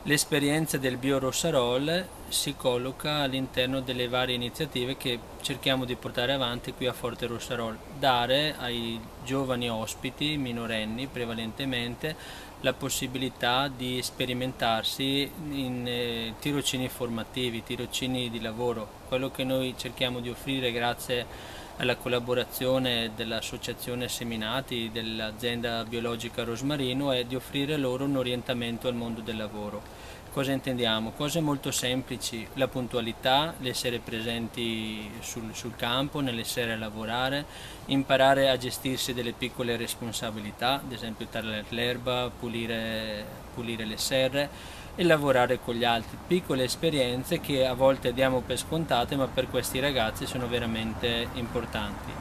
L'esperienza del Bio Rossarol si colloca all'interno delle varie iniziative che cerchiamo di portare avanti qui a Forte Rossarol, dare ai giovani ospiti, minorenni prevalentemente, la possibilità di sperimentarsi in tirocini formativi, tirocini di lavoro. Quello che noi cerchiamo di offrire grazie alla collaborazione dell'Associazione Seminati, dell'azienda biologica Rosmarino, è di offrire loro un orientamento al mondo del lavoro. Cosa intendiamo? Cose molto semplici: la puntualità, l'essere presenti sul campo, nell'essere a lavorare, imparare a gestirsi delle piccole responsabilità, ad esempio tagliare l'erba, pulire le serre, e lavorare con gli altri, piccole esperienze che a volte diamo per scontate ma per questi ragazzi sono veramente importanti,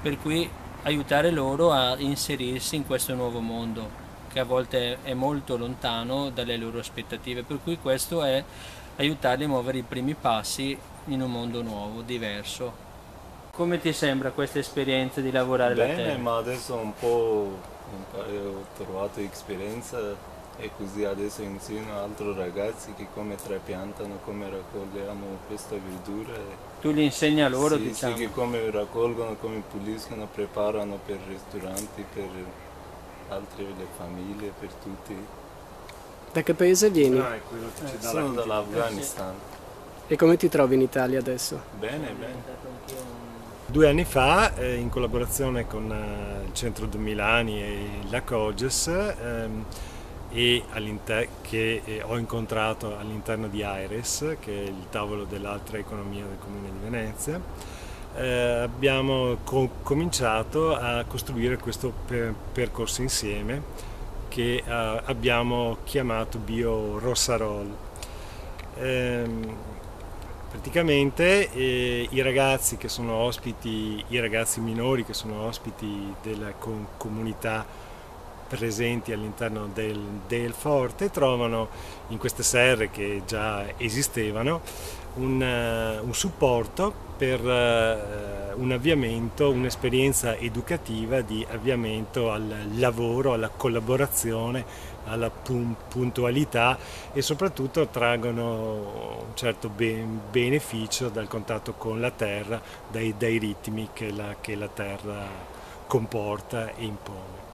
per cui aiutare loro a inserirsi in questo nuovo mondo che a volte è molto lontano dalle loro aspettative, per cui questo è aiutarli a muovere i primi passi in un mondo nuovo, diverso. Come ti sembra questa esperienza di lavorare la Bene, terra? ma adesso un po' ho trovato esperienza e così adesso insegno a altri ragazzi che come trapiantano, come raccogliamo questa verdura. Tu li insegni a loro, Sì, sì, diciamo. che come raccolgono, come puliscono, preparano per ristoranti, per altre le famiglie, per tutti. Da che paese vieni? Ah, è quello che ci dà la Sono cucina. dall'Afghanistan. E come ti trovi in Italia adesso? Bene, bene. 2 anni fa, in collaborazione con il Centro 2000 Anni e la COGES, che ho incontrato all'interno di AIRES, che è il tavolo dell'altra economia del Comune di Venezia, abbiamo cominciato a costruire questo percorso insieme che abbiamo chiamato Bio Rossarol. Praticamente i ragazzi che sono ospiti, i ragazzi minori che sono ospiti della comunità presenti all'interno del forte trovano in queste serre che già esistevano un supporto per un avviamento, un'esperienza educativa di avviamento al lavoro, alla collaborazione, alla puntualità e soprattutto traggono un certo beneficio dal contatto con la terra, dai ritmi che la terra comporta e impone.